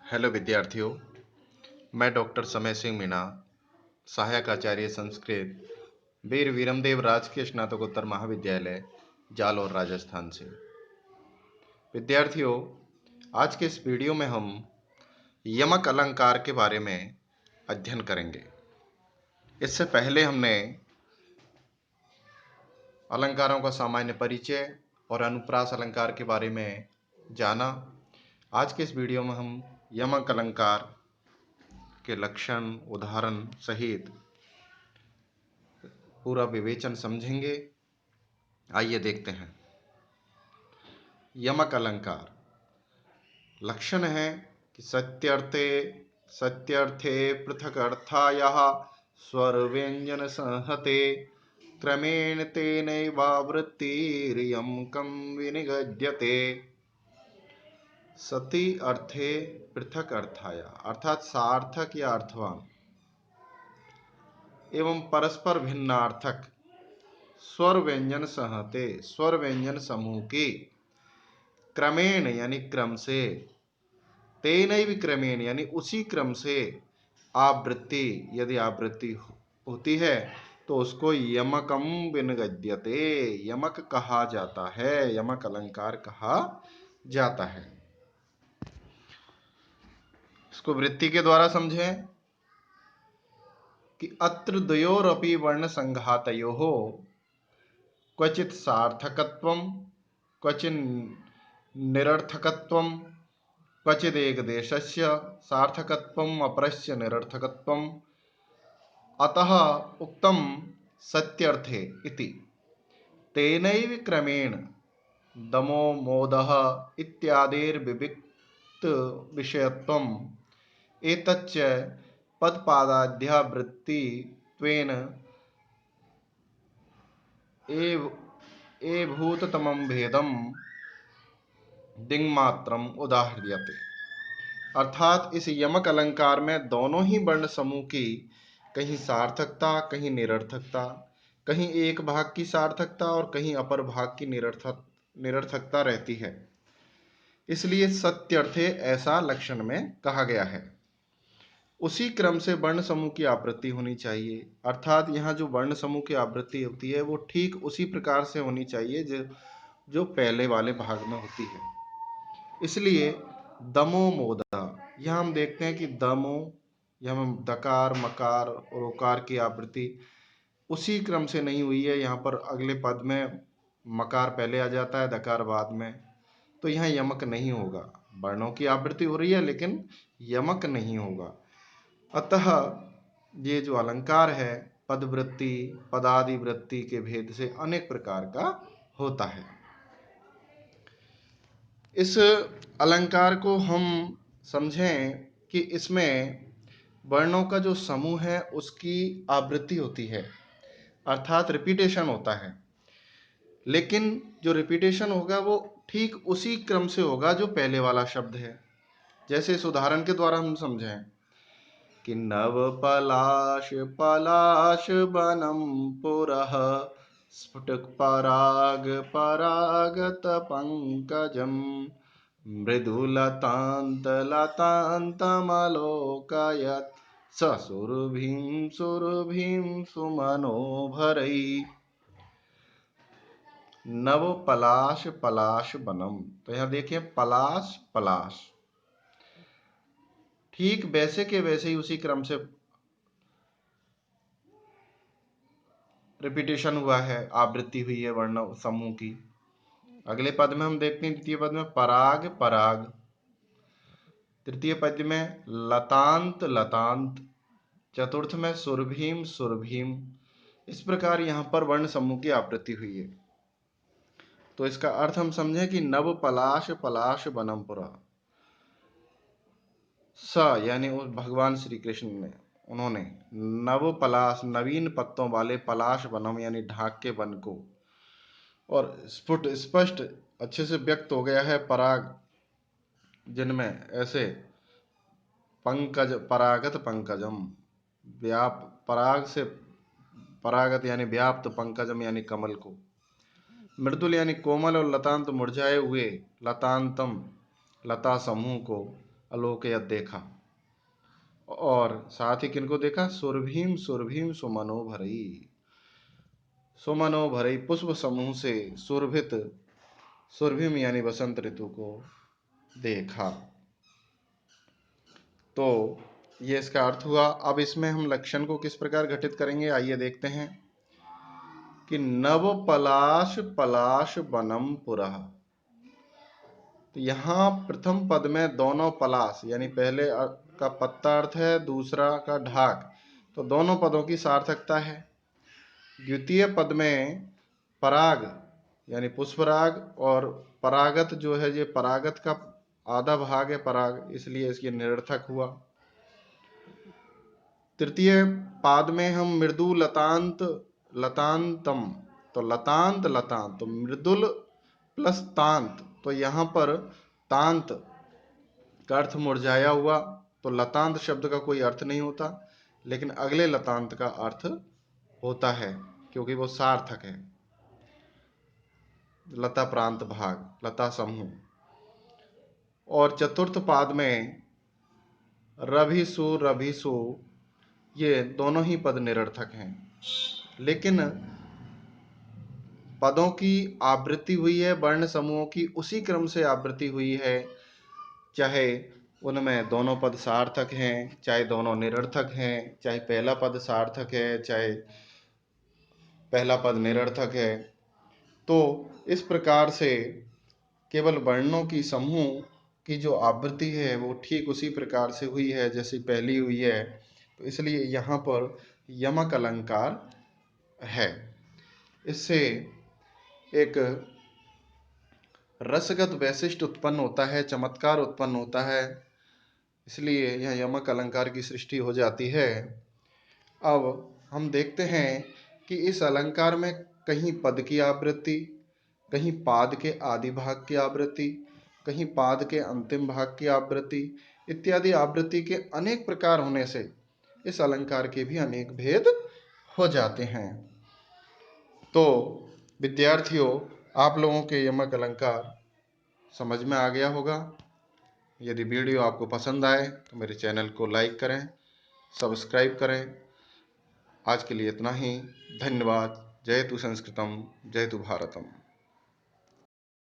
Hello विद्यार्थियों, मैं doctor समय सिंह मीणा, सहायक आचार्य संस्कृत, वीर वीरमदेव राजकीय स्नातकोत्तर महाविद्यालय, जालौर, राजस्थान से। विद्यार्थियों, आज के इस वीडियो में हम यमक अलंकार के बारे में अध्ययन करेंगे। इससे पहले हमने अलंकारों का सामान्य परिचय और अनुप्रास अलंकार के बारे में जाना। आज के इस वीडियो में हम यमक अलंकार के लक्षण, उदाहरण सहित पूरा विवेचन समझेंगे। आइए देखते हैं। यमक अलंकार लक्षण है कि सत्यर्थे पृथक अर्थायाः स्वर व्यंजन संहते क्रमेण तेनैवावृत्तिर्यमकं विनिगद्यते। सति अर्थे पृथक अर्थाया अर्थात सार्थक या अर्थवान एवं परस्पर भिन्नार्थक स्वर व्यंजन संहते स्वर व्यंजन समूह की क्रमेण यानी क्रम से, तेनैव क्रमेण यानी उसी क्रम से, आवृत्ति यदि आवृत्ति होती है तो उसको यमकम विनिगद्यते, यमक कहा जाता है, यमक अलंकार कहा जाता है। इसको वृत्ति के द्वारा समझें कि अत्र द्वयोरपि वर्ण संघातयोः क्वचित् सार्थकत्वं क्वचित् निरर्थकत्वं क्वचिदेकदेशस्य सार्थकत्वम् अपरस्य निरर्थकत्वम् अतः उक्तं सत्यर्थे इति। तेनैव क्रमेण दमो मोदः इत्यादिर्विविक्त विषयत्वम् एतच्च पदपादाद्यावृत्तित्वेन एभूततमं भेदं दिङ्मात्रम् उदाहृयते। अर्थात इस यमक अलंकार में दोनों ही वर्ण समूह की कहीं सार्थकता, कहीं निरर्थकता, कहीं एक भाग की सार्थकता और कहीं अपर भाग की निरर्थकता रहती है। इसलिए सत्यर्थे ऐसा लक्षण में कहा गया है। उसी क्रम से वर्ण समूह की आवृत्ति होनी चाहिए, अर्थात यहाँ जो वर्ण समूह की आवृत्ति होती है वो ठीक उसी प्रकार से होनी चाहिए जो पहले वाले भाग में होती है। इसलिए दमो मोदा, यहाँ हम देखते हैं कि दमो, यहाँ दकार मकार और उकार की आवृत्ति उसी क्रम से नहीं हुई है। यहाँ पर अगले पद में मकार पहले आ जाता है, दकार बाद में, तो यहाँ यमक नहीं होगा। वर्णों की आवृत्ति हो रही है लेकिन यमक नहीं होगा। अतः ये जो अलंकार है पदवृत्ति पदादि वृत्ति के भेद से अनेक प्रकार का होता है। इस अलंकार को हम समझें कि इसमें वर्णों का जो समूह है उसकी आवृत्ति होती है, अर्थात रिपीटेशन होता है। लेकिन जो रिपीटेशन होगा वो ठीक उसी क्रम से होगा जो पहले वाला शब्द है। जैसे इस उदाहरण के द्वारा हम समझें कि नव पलाश पलाश बनम पुरः स्फुटक पराग परागत पंकजम मृदुलतांत लतांतमलोकयत् ससुरभिं सुरभिं सुमनोभरै। नव पलाश पलाश बनम, तो यहाँ देखिए पलाश पलाश ठीक वैसे के वैसे ही उसी क्रम से रिपीटेशन हुआ है, आवृत्ति हुई है वर्ण समूह की। अगले पद में हम देखते हैं द्वितीय पद में पराग पराग, तृतीय पद में लतांत लतांत, चतुर्थ में सुरभीम सुरभीम। इस प्रकार यहाँ पर वर्ण समूह की आवृत्ति हुई है। तो इसका अर्थ हम समझें कि नव पलाश पलाश बनमपुरा, स यानी उस भगवान श्री कृष्ण ने, उन्होंने नव पलाश नवीन पत्तों वाले पलाश वनम यानी ढाक के वन को, और स्फुट स्पष्ट अच्छे से व्यक्त हो गया है पराग, जिनमें ऐसे पंकज परागत पंकजम, व्याप पराग से परागत यानी व्याप्त, पंकजम यानी कमल को, मृदुल यानी कोमल और लतांत मुरझाए हुए लतांतम लता समूह को, अलोकयत देखा, और साथ ही किनको देखा? सुरभीम सुरभीम सुमनो भरई, सुमनो भरई पुष्प समूह से सुरभित सुरभिम यानी बसंत ऋतु को देखा। तो ये इसका अर्थ हुआ। अब इसमें हम लक्षण को किस प्रकार घटित करेंगे, आइए देखते हैं कि नव पलाश पलाश बनम पुरः। तो यहाँ प्रथम पद में दोनों पलाश यानी पहले का पत्ता अर्थ है, दूसरा का ढाक, तो दोनों पदों की सार्थकता है। द्वितीय पद में पराग यानी पुष्पराग, और परागत जो है, ये परागत का आधा भाग है पराग, इसलिए इसकी निरर्थक हुआ। तृतीय पाद में हम मृदु लतांत लतांतम, तो लतांत लतांत, तो मृदुल प्लस तांत, तो यहाँ पर तांत का अर्थ मुरझाया हुआ, तो लतांत शब्द का कोई अर्थ नहीं होता, लेकिन अगले लतांत का अर्थ होता है क्योंकि वो सार्थक है। लता प्रांत भाग, लता समूह। और चतुर्थ पाद में रभिसु रभिसु, ये दोनों ही पद निरर्थक हैं, लेकिन पदों की आवृत्ति हुई है, वर्ण समूहों की उसी क्रम से आवृत्ति हुई है, चाहे उनमें दोनों पद सार्थक हैं, चाहे दोनों निरर्थक हैं, चाहे पहला पद सार्थक है, चाहे पहला पद निरर्थक है। तो इस प्रकार से केवल वर्णों की समूह की जो आवृत्ति है वो ठीक उसी प्रकार से हुई है जैसी पहली हुई है, तो इसलिए यहाँ पर यमक अलंकार है। इससे एक रसगत वैशिष्ट उत्पन्न होता है, चमत्कार उत्पन्न होता है, इसलिए यह यमक अलंकार की सृष्टि हो जाती है। अब हम देखते हैं कि इस अलंकार में कहीं पद की आवृत्ति, कहीं पाद के आदि भाग की आवृत्ति, कहीं पाद के अंतिम भाग की आवृत्ति इत्यादि आवृत्ति के अनेक प्रकार होने से इस अलंकार के भी अनेक भेद हो जाते हैं। तो विद्यार्थियों, आप लोगों के यमक अलंकार समझ में आ गया होगा। यदि वीडियो आपको पसंद आए तो मेरे चैनल को लाइक करें, सब्सक्राइब करें। आज के लिए इतना ही। धन्यवाद। जयतु संस्कृतम, जयतु भारतम।